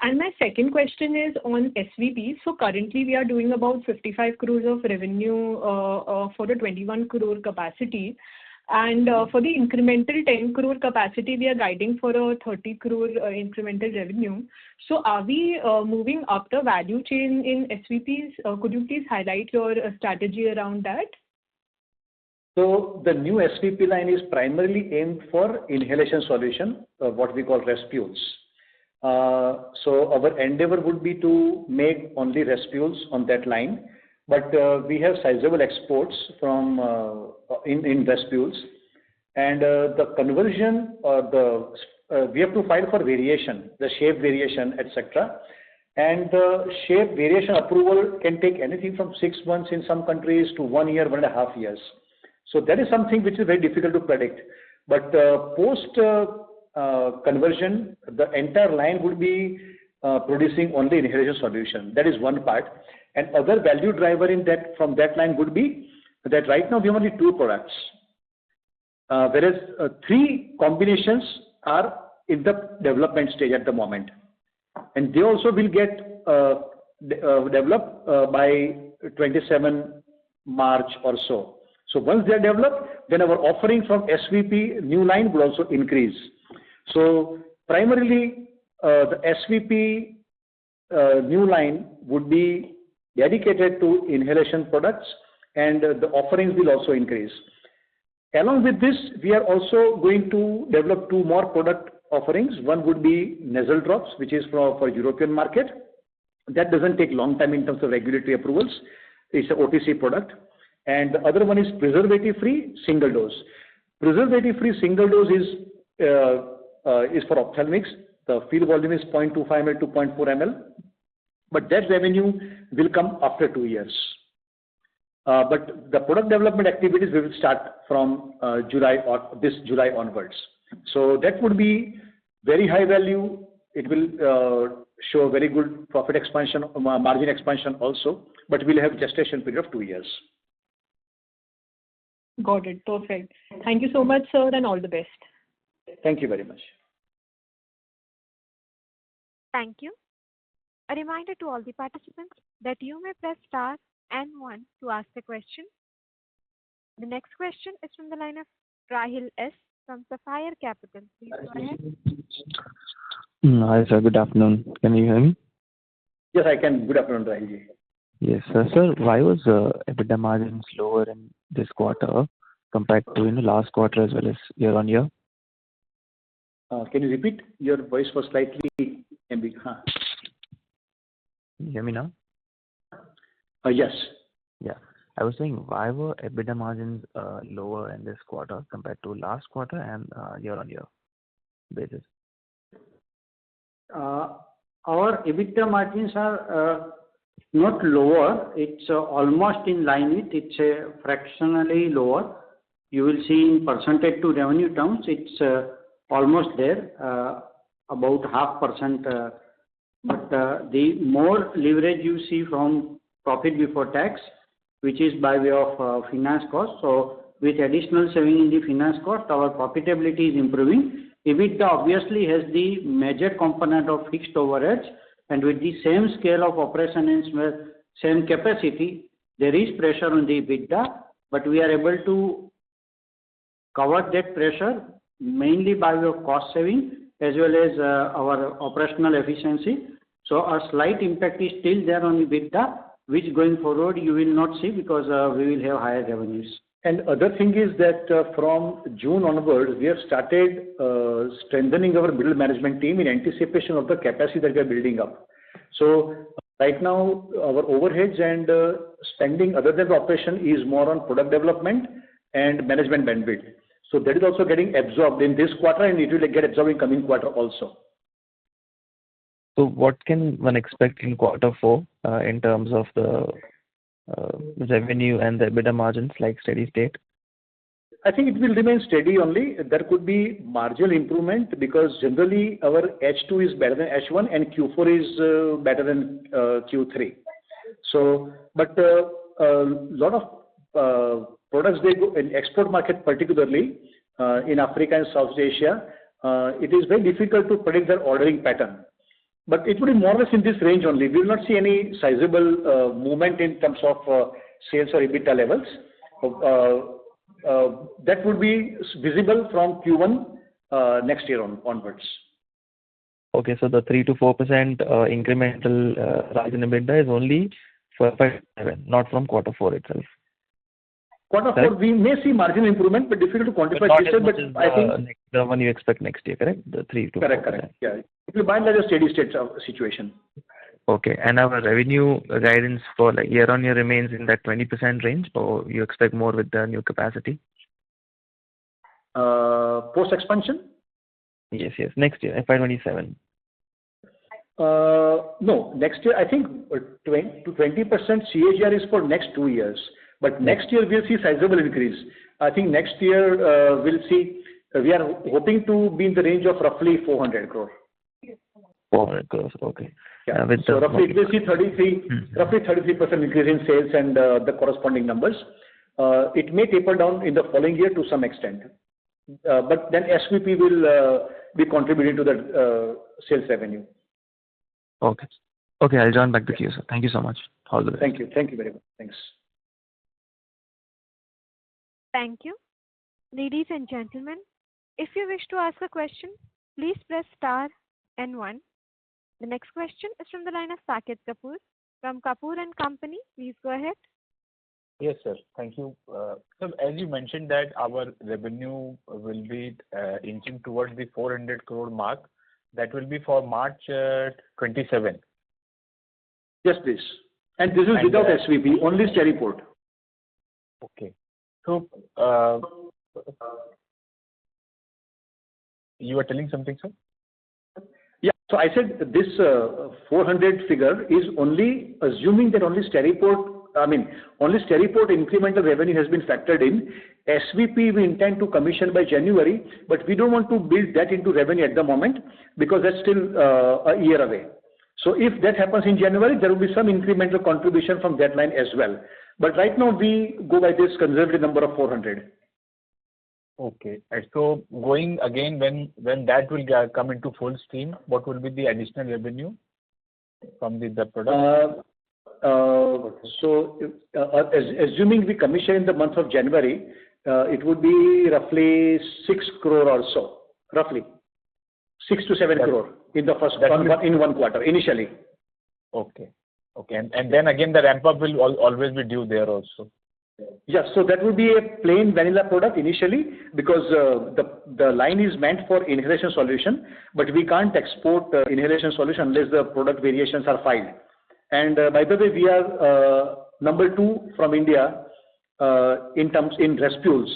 And my second question is on SVP. So currently we are doing about 55 crores of revenue for the 21 crore capacity. And for the incremental 10 crore capacity, we are guiding for a 30 crore incremental revenue. So are we moving up the value chain in SVPs? Could you please highlight your strategy around that? So the new SVP line is primarily aimed for inhalation solution, what we call respipules. So our endeavor would be to make only respipules on that line. But we have sizable exports from in respipules, and the conversion we have to file for variation, the shape variation, etc. And the shape variation approval can take anything from 6 months in some countries to 1 year, 1.5 years. So that is something which is very difficult to predict. But post conversion, the entire line would be producing only inhalation solution. That is one part. And other value driver in that from that line would be that right now we have only 2 products, whereas 3 combinations are in the development stage at the moment, and they also will get developed by 27 March or so. So once they are developed, then our offering from SVP new line will also increase. So primarily the SVP new line would be dedicated to inhalation products, and the offerings will also increase. Along with this, we are also going to develop 2 more product offerings. One would be nasal drops, which is for European market. That doesn't take long time in terms of regulatory approvals. It's an OTC product. And the other one is preservative-free single dose. Preservative-free single dose is for ophthalmics. The field volume is 0.25 ml to 0.4 ml, but that revenue will come after 2 years. But the product development activities will start from July or this July onwards. So that would be very high value. It will show very good profit expansion, margin expansion also, but we'll have gestation period of 2 years. Got it. Perfect. Thank you so much, sir, and all the best. Thank you very much. Thank you. A reminder to all the participants that you may press star and 1 to ask a question. The next question is from the line of Rahil S. from Sapphire Capital. Please go ahead. Hi, sir. Good afternoon. Can you hear me? Yes, I can. Good afternoon, Rahil. Yes, sir. Sir, why was EBITDA margins lower in this quarter compared to last quarter as well as year-on-year? Can you repeat? Your voice was slightly ambiguous. Can you hear me now? Yes. Yeah. I was saying, why were EBITDA margins lower in this quarter compared to last quarter and year-on-year basis? Our EBITDA margins are not lower. It's almost in line with, it's fractionally lower. You will see in percentage to revenue terms, it's almost there, about 0.5%. But the more leverage you see from profit before tax, which is by way of finance cost. So with additional saving in the finance cost, our profitability is improving. EBITDA obviously has the major component of fixed overheads, and with the same scale of operation and same capacity, there is pressure on the EBITDA, but we are able to cover that pressure mainly by way of cost saving as well as our operational efficiency. So a slight impact is still there on EBITDA, which going forward you will not see because we will have higher revenues. And other thing is that from June onwards, we have started strengthening our middle management team in anticipation of the capacity that we are building up. So right now, our overheads and spending other than the operation is more on product development and management bandwidth. So that is also getting absorbed in this quarter, and it will get absorbed in coming quarter also. So what can one expect in quarter 4 in terms of the revenue and the EBITDA margins, like steady state? I think it will remain steady only. There could be marginal improvement because generally our H2 is better than H1 and Q4 is better than Q3. So, but a lot of products they go in export market, particularly in Africa and South Asia. It is very difficult to predict their ordering pattern. But it will be more or less in this range only. We will not see any sizable movement in terms of sales or EBITDA levels. That would be visible from Q1 next year onwards. Okay, so the 3 to 4% incremental rise in EBITDA is only for FY7, not from quarter 4 itself. Quarter 4, we may see marginal improvement, but difficult to quantify this year. But I think the one you expect next year, correct? The 3 to 4%. Correct. Yeah, it will by and large a steady state situation. Okay, and our revenue guidance for like year-on-year remains in that 20% range, or you expect more with the new capacity? Post expansion? Yes. Next year, FY27. No, next year I think 20% CAGR is for next 2 years. But next year we'll see sizable increase. I think next year we'll see, we are hoping to be in the range of roughly 400 crore. 400 crores, okay. Yeah. So roughly we'll see roughly 33% increase in sales and the corresponding numbers. It may taper down in the following year to some extent. But then SVP will be contributing to the sales revenue. Okay, I'll join back the queue, sir. Thank you so much. All the best. Thank you very much. Thanks. Thank you. Ladies and gentlemen, if you wish to ask a question, please press star and 1. The next question is from the line of Saket Kapoor from Kapoor and Company. Please go ahead. Yes, sir. Thank you. So as you mentioned that our revenue will be inching towards the 400 crore mark, that will be for March 27. Yes, please. And this is without SVP, only Steriport. Okay. So, you were telling something, sir? So I said this 400 figure is only assuming that only Steriport incremental revenue has been factored in. SVP we intend to commission by January, but we don't want to build that into revenue at the moment because that's still a year away. So if that happens in January, there will be some incremental contribution from that line as well. But right now we go by this conservative number of 400. Okay. And so going again, when that will come into full steam, what will be the additional revenue from the product? Assuming we commission in the month of January, it would be roughly 6 crore or so, roughly 6 to 7 crore in the first in one quarter initially. Okay. Okay. And then again, the ramp up will always be due there also. Yes, so that would be a plain vanilla product initially because the line is meant for inhalation solution, but we can't export inhalation solution unless the product variations are filed. And by the way, we are number 2 from India in respules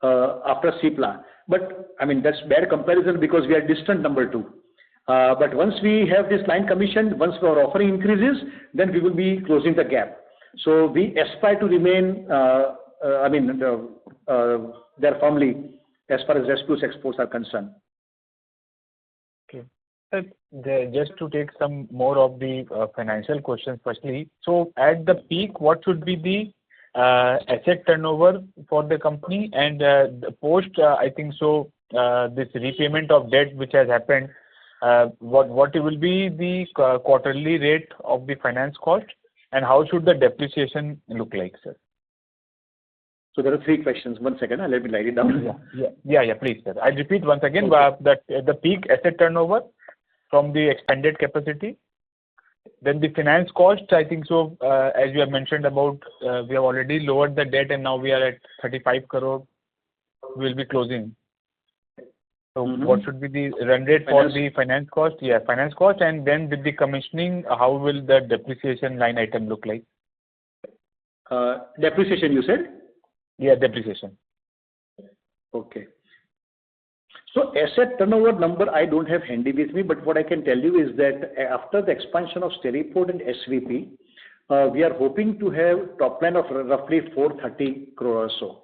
after CIPLA. But I mean, that's bad comparison because we are distant number 2. But once we have this line commissioned, once our offering increases, then we will be closing the gap. So we aspire to remain, their family as far as respules exports are concerned. Okay. Just to take some more of the financial questions firstly. So at the peak, what should be the asset turnover for the company and the post, I think so, this repayment of debt which has happened, what will be the quarterly rate of the finance cost? And how should the depreciation look like, sir? So there are 3 questions. 1 second, let me write it down. Yeah, please, sir. I'll repeat once again that the peak asset turnover from the expanded capacity. Then the finance cost, I think so, as you have mentioned about, we have already lowered the debt and now we are at 35 crore. We will be closing. So what should be the run rate for the finance cost? Yeah, finance cost, and then with the commissioning, how will the depreciation line item look like? Depreciation, you said? Yeah, depreciation. Okay. So asset turnover number I don't have handy with me, but what I can tell you is that after the expansion of Steriport and SVP, we are hoping to have top line of roughly 430 crore or so.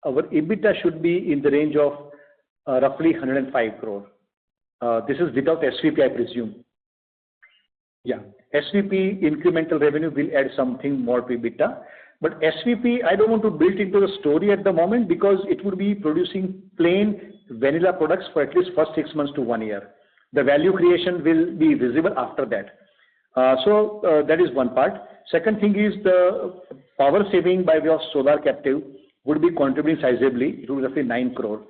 Our EBITDA should be in the range of roughly 105 crore. This is without SVP, I presume. Yeah, SVP incremental revenue will add something more to EBITDA. But SVP, I don't want to build into the story at the moment because it would be producing plain vanilla products for at least first 6 months to 1 year. The value creation will be visible after that. So that is one part. Second thing is the power saving by way of solar captive would be contributing sizably to roughly 9 crore.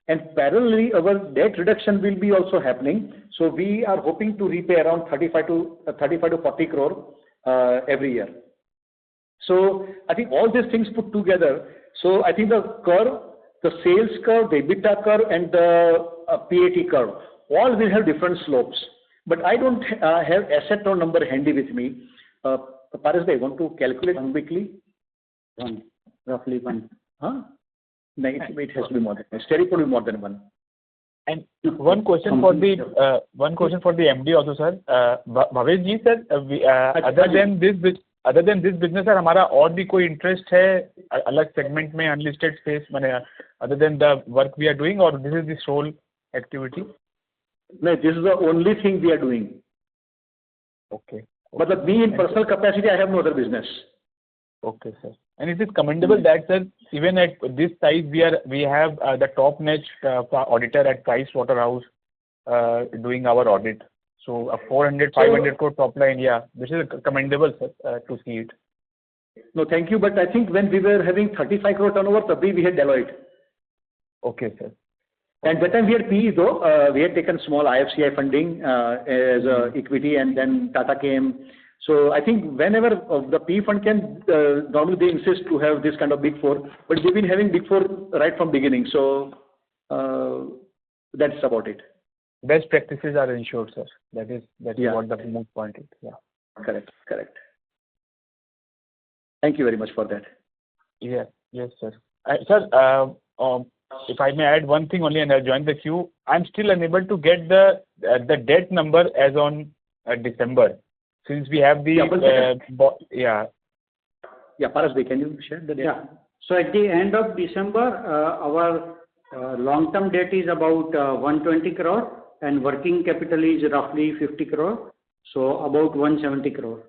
And parallelly, our debt reduction will be also happening. So we are hoping to repay around 35 to 40 crore every year. So I think all these things put together, so I think the curve, the sales curve, the EBITDA curve, and the PAT curve, all will have different slopes. But I don't have asset turn number handy with me. Paras, I want to calculate quickly. Roughly 1. Huh? No, it has to be more than 1. Steriport will be more than 1. And one question for the MD also, sir. Bhavesh ji, sir, other than this business, sir, हमारा और भी कोई interest है अलग segment में unlisted space माने other than the work we are doing, or this is the sole activity? No, this is the only thing we are doing. Okay. But me in personal capacity, I have no other business. Okay, sir. And it is commendable that, sir, even at this size, we have the top-notch auditor at Pricewaterhouse doing our audit. So 500 crore top line, yeah, this is commendable, sir, to see it. No, thank you. But I think when we were having 35 crore turnover, we had Deloitte. Okay, sir. And that time we had PE though. We had taken small IFCI funding as equity, and then Tata came. So I think whenever the PE fund can, normally they insist to have this kind of big four, but we've been having big four right from beginning. So that's about it. Best practices are ensured, sir. That is what the moot point is. Yeah. Correct. Thank you very much for that. Yeah. Yes, sir. Sir, if I may add one thing only, and I'll join the queue. I'm still unable to get the debt number as on December, since we have the Paras, can you share the data? Yeah. So at the end of December, our long-term debt is about 120 crore and working capital is roughly 50 crore. So about 170 crore.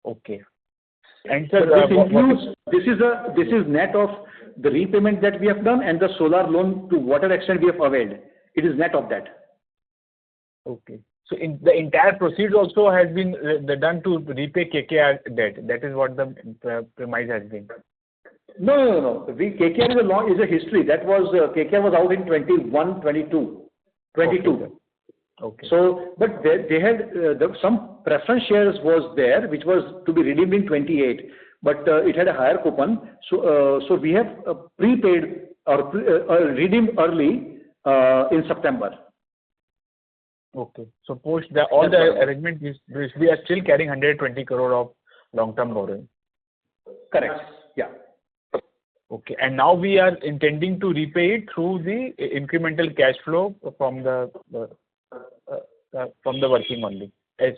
Okay. And sir, this is net of the repayment that we have done and the solar loan to whatever extent we have availed. It is net of that. Okay. So in the entire proceeds also has been done to repay KKR debt. That is what the premise has been. No. KKR is a history. That was KKR was out in 22. Okay. So, but they had some preference shares was there, which was to be redeemed in 28, but it had a higher coupon. So we have prepaid or redeemed early in September. Okay. So post all the arrangements, we are still carrying 120 crore of long-term borrowing. Correct. Yeah. Okay. And now we are intending to repay it through the incremental cash flow from the working only. Yes,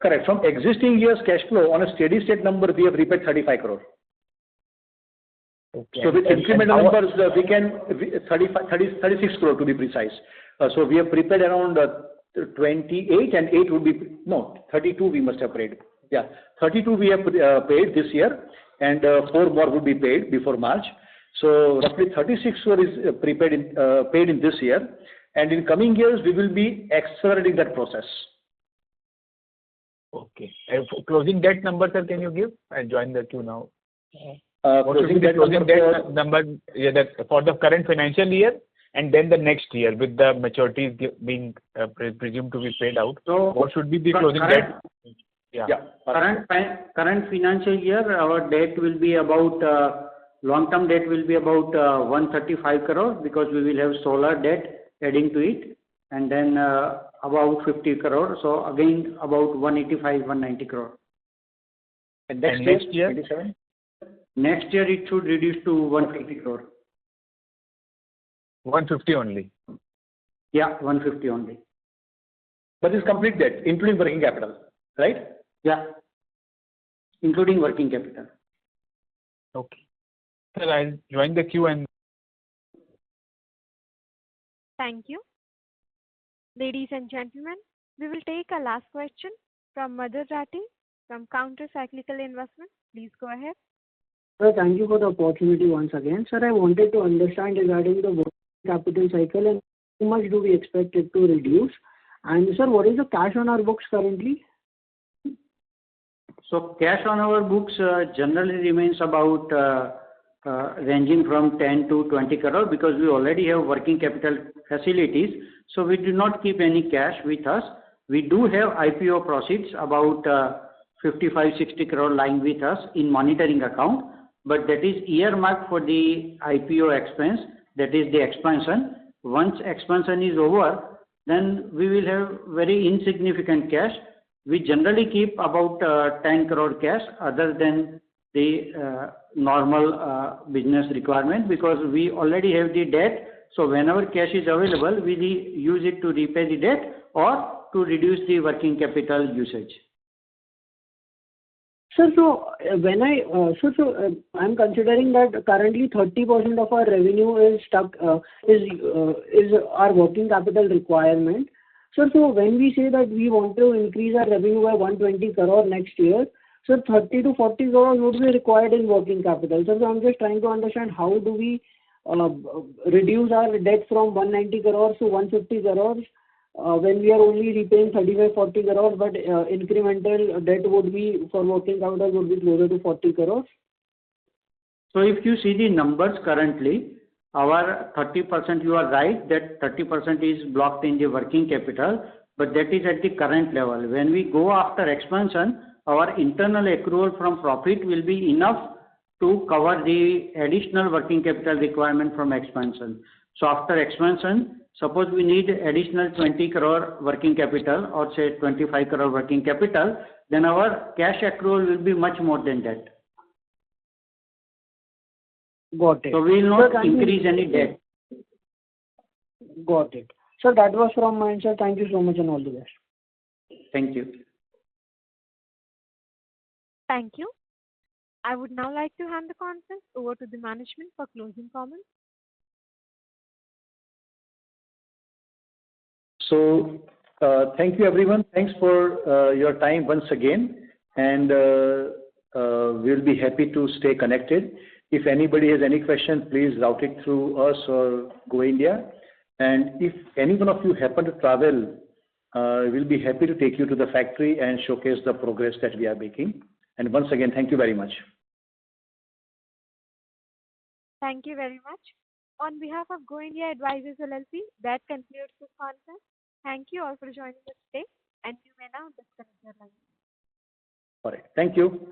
correct. From existing year's cash flow on a steady state number, we have repaid 35 crore. Okay. So with incremental numbers, we can 36 crore to be precise. So we have prepaid around 28 and 8 would be, no, 32 we must have paid. Yeah, 32 we have paid this year and 4 more would be paid before March. So roughly 36 crore is paid in this year. And in coming years, we will be accelerating that process. Okay. Closing debt number, sir, can you give? I'll join the queue now. What should be the closing debt number for the current financial year and then the next year with the maturities being presumed to be paid out? So what should be the closing debt? Current financial year, our debt will be about, long-term debt will be about 135 crore because we will have solar debt adding to it, and then about 50 crore. So again, about 185, 190 crore. And next year? 27? Next year, it should reduce to 150 crore. 150 only? Yeah, 150 only. But it's complete debt, including working capital, right? Yeah, including working capital. Okay. Sir, I'll join the queue and... Thank you. Ladies and gentlemen, we will take a last question from Madhur Rathi from Counter Cyclical Investment. Please go ahead. Sir, thank you for the opportunity once again. Sir, I wanted to understand regarding the working capital cycle and how much do we expect it to reduce? And sir, what is the cash on our books currently? So cash on our books generally remains about ranging from 10 to 20 crore because we already have working capital facilities. So we do not keep any cash with us. We do have IPO proceeds about 55-60 crore lying with us in monitoring account, but that is earmarked for the IPO expense, that is the expansion. Once expansion is over, then we will have very insignificant cash. We generally keep about 10 crore cash other than the normal business requirement because we already have the debt. So whenever cash is available, we use it to repay the debt or to reduce the working capital usage. Sir, so when I'm considering that currently 30% of our revenue is stuck, is our working capital requirement. Sir, so when we say that we want to increase our revenue by 120 crore next year, so 30 to 40 crore would be required in working capital. So I'm just trying to understand how do we reduce our debt from 190 crores to 150 crores when we are only repaying 35-40 crores, but incremental debt would be for working capital would be closer to 40 crores. So if you see the numbers currently, our 30%, you are right that 30% is blocked in the working capital, but that is at the current level. When we go after expansion, our internal accrual from profit will be enough to cover the additional working capital requirement from expansion. So after expansion, suppose we need additional 20 crore working capital or say 25 crore working capital, then our cash accrual will be much more than that. Got it. So we will Sir, not thank you. increase any debt. Got it. Sir, that was from my end, sir. Thank you so much and all the best. Thank you. Thank you. I would now like to hand the conference over to the management for closing comments. So, thank you everyone. Thanks for your time once again, and we'll be happy to stay connected. If anybody has any question, please route it through us or Go India. And if any one of you happen to travel, we'll be happy to take you to the factory and showcase the progress that we are making. And once again, thank you very much. Thank you very much. On behalf of Go India Advisors LLP, that concludes this conference. Thank you all for joining us today, and you may now disconnect your line. All right. Thank you.